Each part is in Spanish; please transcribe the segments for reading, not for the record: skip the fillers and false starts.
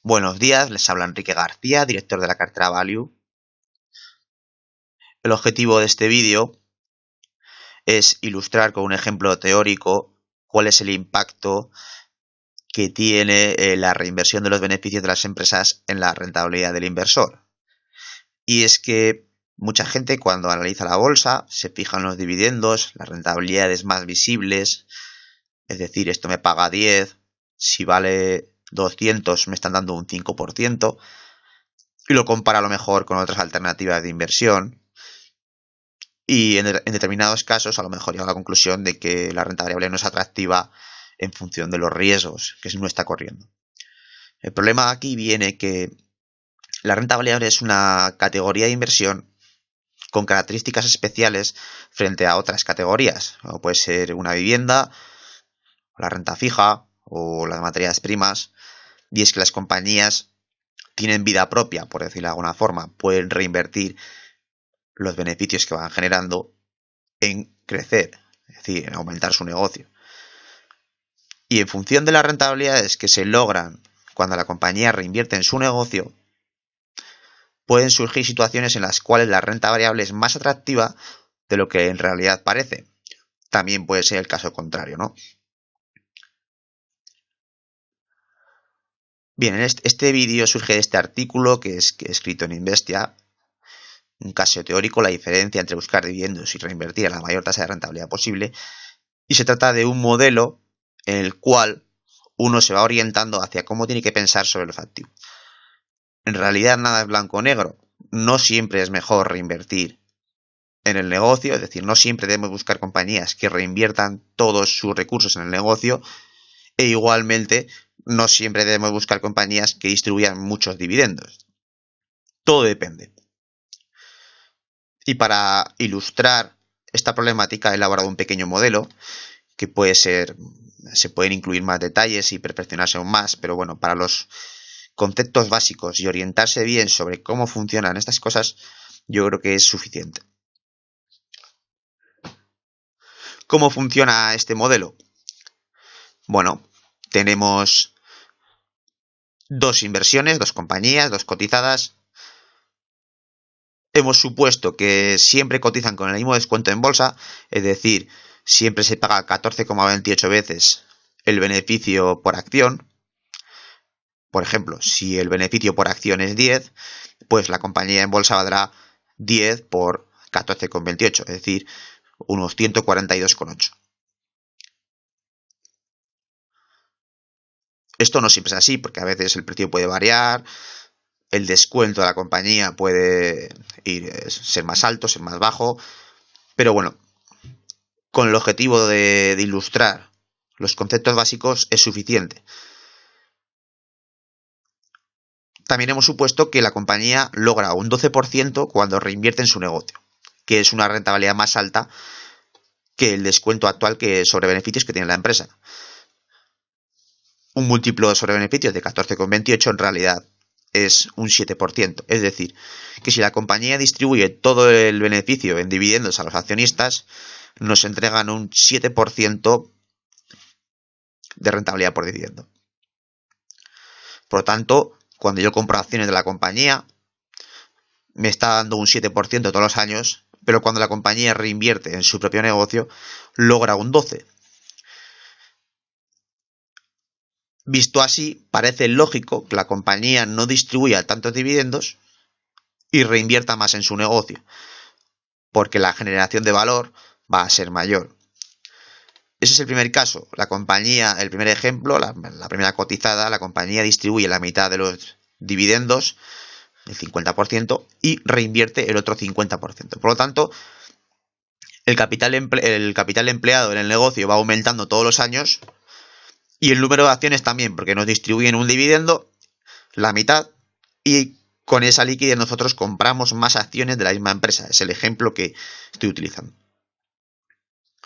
Buenos días, les habla Enrique García, director de la cartera Value. El objetivo de este vídeo es ilustrar con un ejemplo teórico cuál es el impacto que tiene la reinversión de los beneficios de las empresas en la rentabilidad del inversor. Y es que mucha gente cuando analiza la bolsa se fija en los dividendos, las rentabilidades más visibles, es decir, esto me paga 10, si vale 200 me están dando un 5%, y lo compara a lo mejor con otras alternativas de inversión. Y en determinados casos a lo mejor llega a la conclusión de que la renta variable no es atractiva en función de los riesgos que no está corriendo. El problema aquí viene que la renta variable es una categoría de inversión con características especiales frente a otras categorías, como puede ser una vivienda, la renta fija o las materias primas, y es que las compañías tienen vida propia, por decirlo de alguna forma, pueden reinvertir los beneficios que van generando en crecer, es decir, en aumentar su negocio. Y en función de las rentabilidades que se logran cuando la compañía reinvierte en su negocio, pueden surgir situaciones en las cuales la renta variable es más atractiva de lo que en realidad parece. También puede ser el caso contrario, ¿no? Bien, este vídeo surge de este artículo que he escrito en Investia, un caso teórico, la diferencia entre buscar dividendos y reinvertir a la mayor tasa de rentabilidad posible, y se trata de un modelo en el cual uno se va orientando hacia cómo tiene que pensar sobre los activos. En realidad nada es blanco o negro, no siempre es mejor reinvertir en el negocio, es decir, no siempre debemos buscar compañías que reinviertan todos sus recursos en el negocio, e igualmente no siempre debemos buscar compañías que distribuyan muchos dividendos. Todo depende. Y para ilustrar esta problemática he elaborado un pequeño modelo que se pueden incluir más detalles y perfeccionarse aún más, pero bueno, para los conceptos básicos y orientarse bien sobre cómo funcionan estas cosas, yo creo que es suficiente. ¿Cómo funciona este modelo? Bueno, tenemos dos inversiones, dos compañías, dos cotizadas. Hemos supuesto que siempre cotizan con el mismo descuento en bolsa, es decir, siempre se paga 14,28 veces el beneficio por acción. Por ejemplo, si el beneficio por acción es 10, pues la compañía en bolsa valdrá 10 por 14,28, es decir, unos 142,8. Esto no siempre es así, porque a veces el precio puede variar, el descuento de la compañía puede ser más alto, ser más bajo, pero bueno, con el objetivo de ilustrar los conceptos básicos es suficiente. También hemos supuesto que la compañía logra un 12% cuando reinvierte en su negocio, que es una rentabilidad más alta que el descuento actual sobre beneficios que tiene la empresa. Un múltiplo sobre beneficios de 14,28 en realidad es un 7%. Es decir, que si la compañía distribuye todo el beneficio en dividendos a los accionistas, nos entregan un 7% de rentabilidad por dividendo. Por lo tanto, cuando yo compro acciones de la compañía, me está dando un 7% todos los años, pero cuando la compañía reinvierte en su propio negocio, logra un 12%. Visto así, parece lógico que la compañía no distribuya tantos dividendos y reinvierta más en su negocio, porque la generación de valor va a ser mayor. Ese es el primer caso. La compañía, el primer ejemplo, la primera cotizada, la compañía distribuye la mitad de los dividendos, el 50%, y reinvierte el otro 50%. Por lo tanto, el capital empleado en el negocio va aumentando todos los años y el número de acciones también, porque nos distribuyen un dividendo, la mitad, y con esa liquidez nosotros compramos más acciones de la misma empresa. Es el ejemplo que estoy utilizando.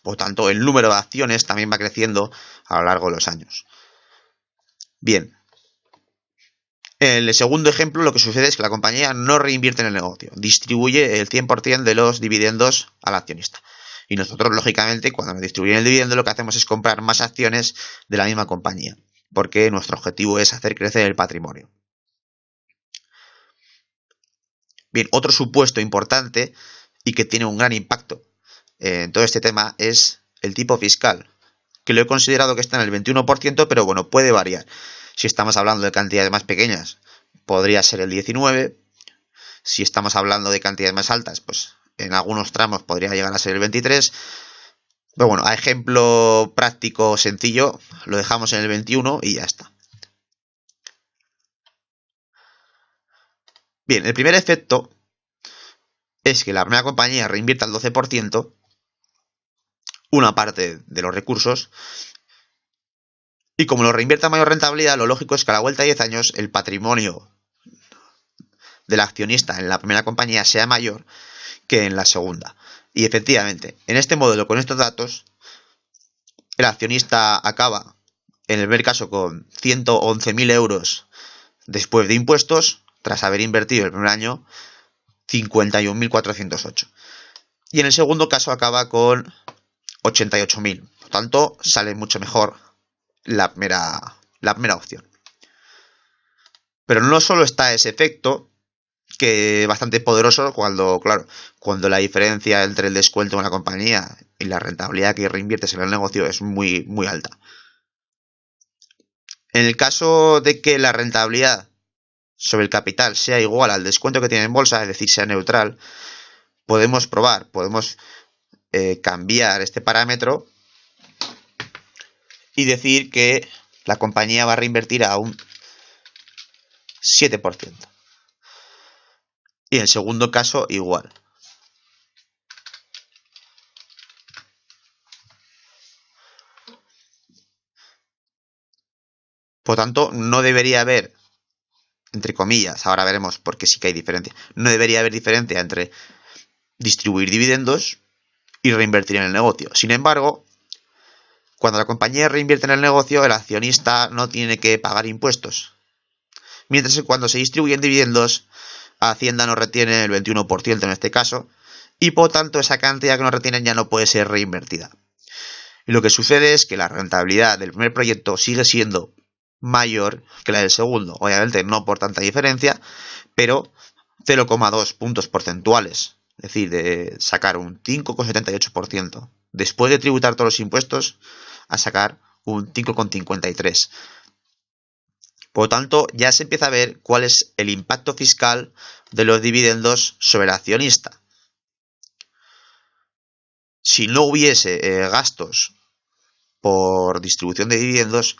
Por lo tanto, el número de acciones también va creciendo a lo largo de los años. Bien. En el segundo ejemplo, lo que sucede es que la compañía no reinvierte en el negocio, distribuye el 100% de los dividendos al accionista. Y nosotros, lógicamente, cuando nos distribuyen el dividendo, lo que hacemos es comprar más acciones de la misma compañía, porque nuestro objetivo es hacer crecer el patrimonio. Bien, otro supuesto importante y que tiene un gran impacto en todo este tema es el tipo fiscal, que lo he considerado que está en el 21%, pero bueno, puede variar. Si estamos hablando de cantidades más pequeñas, podría ser el 19%. Si estamos hablando de cantidades más altas, pues en algunos tramos podría llegar a ser el 23%. Pero bueno, a ejemplo práctico sencillo, lo dejamos en el 21% y ya está. Bien, el primer efecto es que la primera compañía reinvierta el 12%, una parte de los recursos, y como lo reinvierte a mayor rentabilidad, lo lógico es que a la vuelta de 10 años el patrimonio del accionista en la primera compañía sea mayor que en la segunda. Y efectivamente, en este modelo, con estos datos, el accionista acaba, en el primer caso, con 111.000 euros después de impuestos, tras haber invertido el primer año 51.408. Y en el segundo caso acaba con 88.000. Por tanto, sale mucho mejor la primera opción. Pero no solo está ese efecto, que es bastante poderoso cuando la diferencia entre el descuento de una compañía y la rentabilidad que reinviertes en el negocio es muy, muy alta. En el caso de que la rentabilidad sobre el capital sea igual al descuento que tiene en bolsa, es decir, sea neutral, podemos cambiar este parámetro y decir que la compañía va a reinvertir a un 7%. Y en el segundo caso, igual. Por tanto, no debería haber, entre comillas, ahora veremos porque sí que hay diferencia, no debería haber diferencia entre distribuir dividendos y reinvertir en el negocio. Sin embargo, cuando la compañía reinvierte en el negocio, el accionista no tiene que pagar impuestos. Mientras que cuando se distribuyen dividendos, Hacienda nos retiene el 21% en este caso, y por tanto esa cantidad que nos retienen ya no puede ser reinvertida. Y lo que sucede es que la rentabilidad del primer proyecto sigue siendo mayor que la del segundo. Obviamente no por tanta diferencia, pero 0,2 puntos porcentuales. Es decir, de sacar un 5,78% después de tributar todos los impuestos a sacar un 5,53%. Por lo tanto, ya se empieza a ver cuál es el impacto fiscal de los dividendos sobre el accionista. Si no hubiese gastos por distribución de dividendos,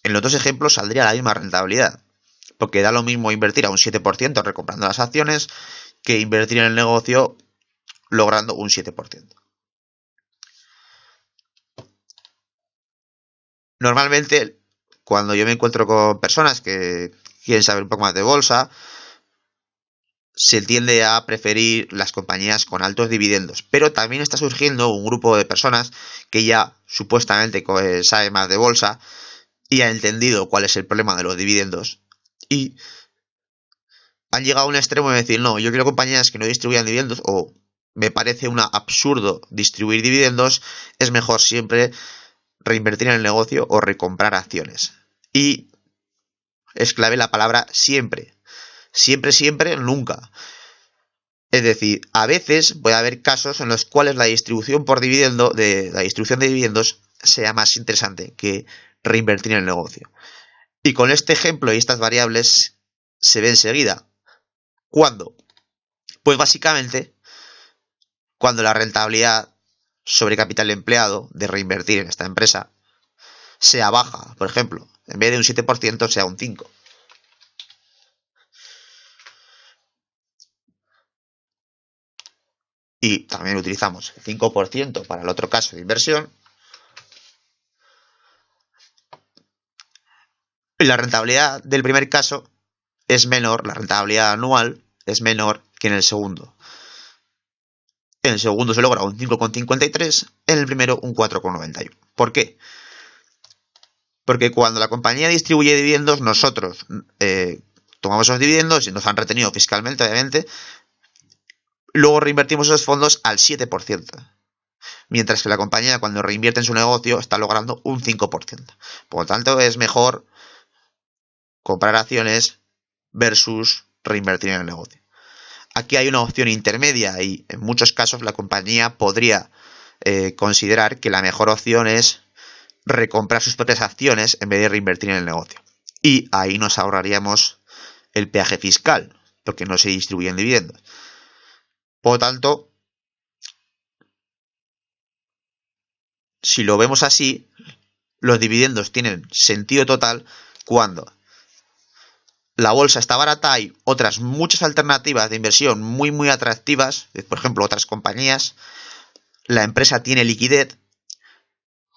en los dos ejemplos saldría la misma rentabilidad, porque da lo mismo invertir a un 7% recomprando las acciones que invertir en el negocio logrando un 7%. Normalmente, cuando yo me encuentro con personas que quieren saber un poco más de bolsa, se tiende a preferir las compañías con altos dividendos, pero también está surgiendo un grupo de personas que ya supuestamente sabe más de bolsa y ha entendido cuál es el problema de los dividendos y han llegado a un extremo de decir, no, yo quiero compañías que no distribuyan dividendos o me parece un absurdo distribuir dividendos, es mejor siempre reinvertir en el negocio o recomprar acciones. Y es clave la palabra siempre. Siempre, siempre, nunca. Es decir, a veces puede haber casos en los cuales la distribución de dividendos sea más interesante que reinvertir en el negocio. Y con este ejemplo y estas variables se ve enseguida. ¿Cuándo? Pues básicamente cuando la rentabilidad sobre capital empleado de reinvertir en esta empresa sea baja, por ejemplo, en vez de un 7% sea un 5%. Y también utilizamos el 5% para el otro caso de inversión. Y la rentabilidad del primer caso es menor, la rentabilidad anual es menor que en el segundo. En el segundo se logra un 5,53, en el primero un 4,91. ¿Por qué? Porque cuando la compañía distribuye dividendos, nosotros tomamos esos dividendos y nos han retenido fiscalmente, obviamente. Luego reinvertimos esos fondos al 7%. Mientras que la compañía, cuando reinvierte en su negocio, está logrando un 5%. Por lo tanto, es mejor comprar acciones versus reinvertir en el negocio. Aquí hay una opción intermedia y en muchos casos la compañía podría considerar que la mejor opción es recomprar sus propias acciones en vez de reinvertir en el negocio. Y ahí nos ahorraríamos el peaje fiscal, porque no se distribuyen dividendos. Por lo tanto, si lo vemos así, los dividendos tienen sentido total cuando la bolsa está barata, hay otras muchas alternativas de inversión muy atractivas, por ejemplo, otras compañías, la empresa tiene liquidez,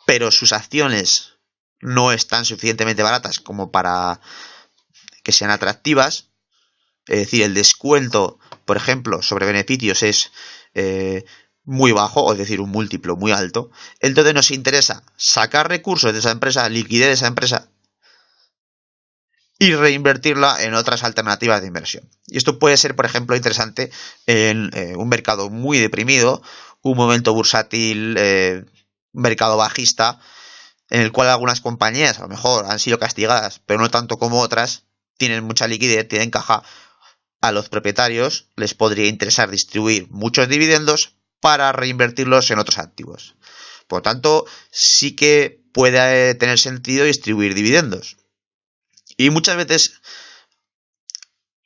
pero sus acciones no están suficientemente baratas como para que sean atractivas, es decir, el descuento, por ejemplo, sobre beneficios es muy bajo, o es decir, un múltiplo muy alto. Entonces nos interesa sacar recursos de esa empresa, liquidez de esa empresa y reinvertirla en otras alternativas de inversión. Y esto puede ser, por ejemplo, interesante en un mercado muy deprimido, un momento bursátil, un mercado bajista, en el cual algunas compañías a lo mejor han sido castigadas, pero no tanto como otras, tienen mucha liquidez, tienen caja. A los propietarios les podría interesar distribuir muchos dividendos para reinvertirlos en otros activos. Por lo tanto, sí que puede tener sentido distribuir dividendos. Y muchas veces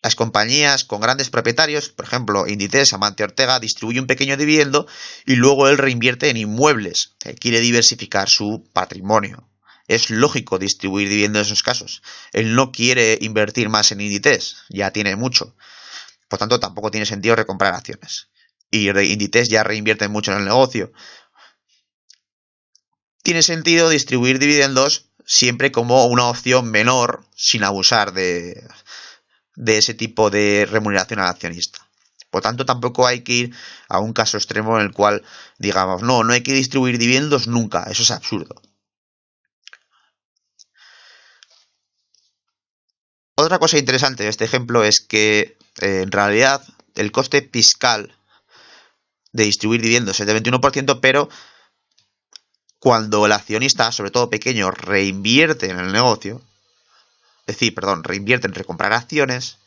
las compañías con grandes propietarios, por ejemplo, Inditex, Amancio Ortega, distribuye un pequeño dividendo y luego él reinvierte en inmuebles, que quiere diversificar su patrimonio. Es lógico distribuir dividendos en esos casos. Él no quiere invertir más en Inditex, ya tiene mucho. Por tanto, tampoco tiene sentido recomprar acciones. Y Inditex ya reinvierte mucho en el negocio. Tiene sentido distribuir dividendos siempre como una opción menor, sin abusar de ese tipo de remuneración al accionista. Por tanto, tampoco hay que ir a un caso extremo en el cual digamos, no hay que distribuir dividendos nunca, eso es absurdo. Otra cosa interesante de este ejemplo es que en realidad el coste fiscal de distribuir dividendos es de 21%, pero cuando el accionista, sobre todo pequeño, reinvierte en el negocio, reinvierte en recomprar acciones,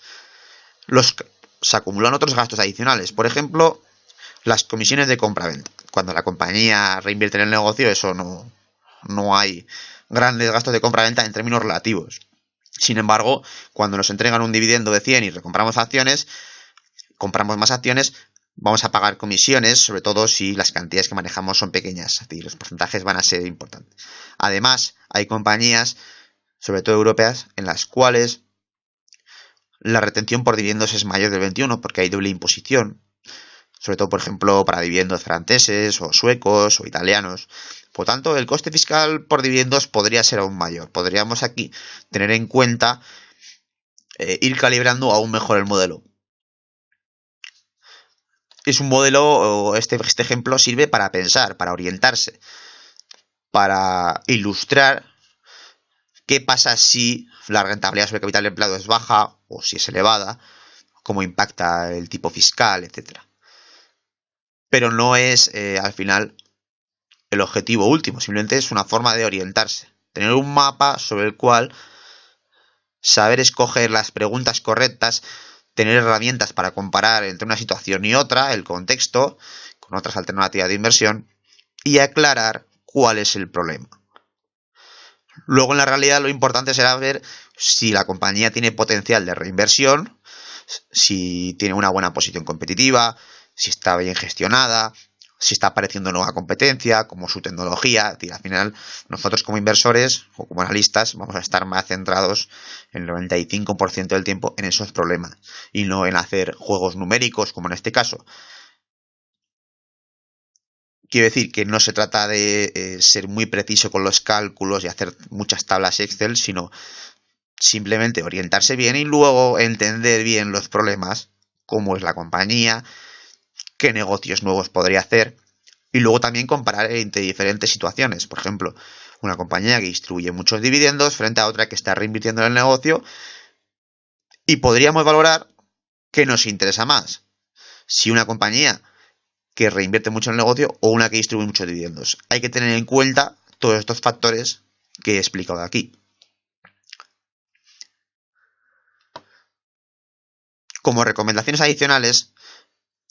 se acumulan otros gastos adicionales. Por ejemplo, las comisiones de compra-venta. Cuando la compañía reinvierte en el negocio, eso no hay grandes gastos de compra-venta en términos relativos. Sin embargo, cuando nos entregan un dividendo de 100 y recompramos acciones, compramos más acciones, vamos a pagar comisiones, sobre todo si las cantidades que manejamos son pequeñas, es decir, los porcentajes van a ser importantes. Además, hay compañías, sobre todo europeas, en las cuales la retención por dividendos es mayor del 21 porque hay doble imposición, sobre todo, por ejemplo, para dividendos franceses o suecos o italianos. Por tanto, el coste fiscal por dividendos podría ser aún mayor. Podríamos aquí tener en cuenta ir calibrando aún mejor el modelo. Es un modelo, este ejemplo sirve para pensar, para orientarse, para ilustrar qué pasa si la rentabilidad sobre el capital empleado es baja o si es elevada, cómo impacta el tipo fiscal, etc. Pero no es al final el objetivo último, simplemente es una forma de orientarse, tener un mapa sobre el cual saber escoger las preguntas correctas, tener herramientas para comparar entre una situación y otra, el contexto, con otras alternativas de inversión y aclarar cuál es el problema. Luego, en la realidad, lo importante será ver si la compañía tiene potencial de reinversión, si tiene una buena posición competitiva, si está bien gestionada, si está apareciendo nueva competencia, como su tecnología. Es decir, al final, nosotros como inversores o como analistas vamos a estar más centrados en el 95% del tiempo en esos problemas y no en hacer juegos numéricos, como en este caso. Quiero decir que no se trata de ser muy preciso con los cálculos y hacer muchas tablas Excel, sino simplemente orientarse bien y luego entender bien los problemas, cómo es la compañía, qué negocios nuevos podría hacer y luego también comparar entre diferentes situaciones. Por ejemplo, una compañía que distribuye muchos dividendos frente a otra que está reinvirtiendo en el negocio y podríamos valorar qué nos interesa más. Si una compañía que reinvierte mucho en el negocio o una que distribuye muchos dividendos. Hay que tener en cuenta todos estos factores que he explicado aquí. Como recomendaciones adicionales,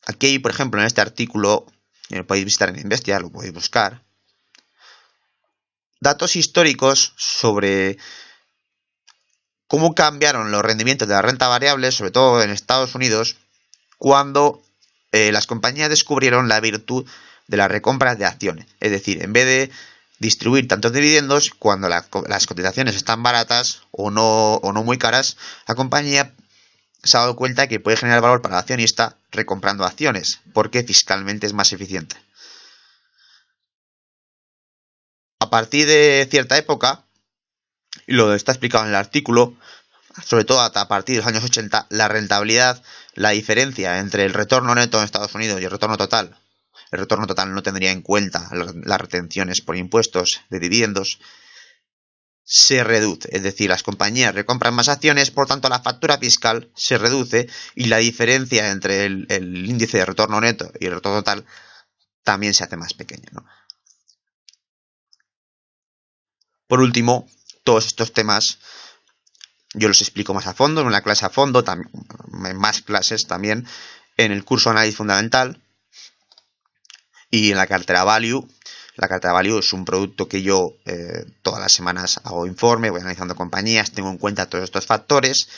aquí, por ejemplo, en este artículo, lo podéis visitar en Investia, lo podéis buscar, datos históricos sobre cómo cambiaron los rendimientos de la renta variable, sobre todo en Estados Unidos, cuando las compañías descubrieron la virtud de las recompras de acciones. Es decir, en vez de distribuir tantos dividendos, cuando las cotizaciones están baratas o no muy caras, la compañía se ha dado cuenta de que puede generar valor para el accionista recomprando acciones, porque fiscalmente es más eficiente. A partir de cierta época, y lo está explicado en el artículo, sobre todo a partir de los años 80, la rentabilidad, la diferencia entre el retorno neto en Estados Unidos y el retorno total no tendría en cuenta las retenciones por impuestos de dividendos, se reduce. Es decir, las compañías recompran más acciones, por tanto la factura fiscal se reduce y la diferencia entre el índice de retorno neto y el retorno total también se hace más pequeña, ¿no? Por último, todos estos temas yo los explico más a fondo, en una clase a fondo, en más clases también, en el curso Análisis Fundamental y en la cartera Value. La cartera Value es un producto que yo todas las semanas hago informe, voy analizando compañías, tengo en cuenta todos estos factores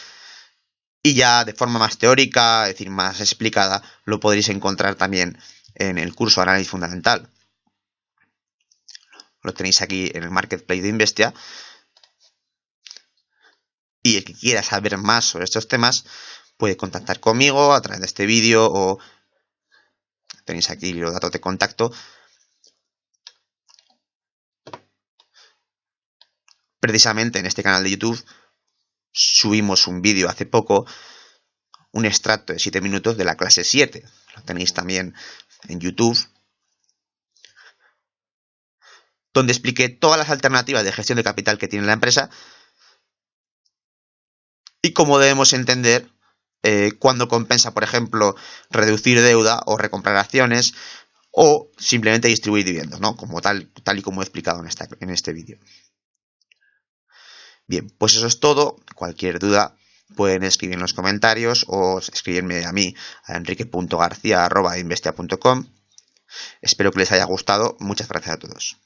y ya de forma más teórica, es decir, más explicada, lo podréis encontrar también en el curso Análisis Fundamental. Lo tenéis aquí en el Marketplace de Investia. Y el que quiera saber más sobre estos temas puede contactar conmigo a través de este vídeo o tenéis aquí los datos de contacto. Precisamente en este canal de YouTube subimos un vídeo hace poco, un extracto de 7 minutos de la clase 7. Lo tenéis también en YouTube, donde expliqué todas las alternativas de gestión de capital que tiene la empresa y cómo debemos entender cuándo compensa, por ejemplo, reducir deuda o recomprar acciones o simplemente distribuir dividendos, ¿no? Como tal y como he explicado en este vídeo. Bien, pues eso es todo. Cualquier duda pueden escribir en los comentarios o escribirme a mí a enrique.garcia@investia.com. Espero que les haya gustado. Muchas gracias a todos.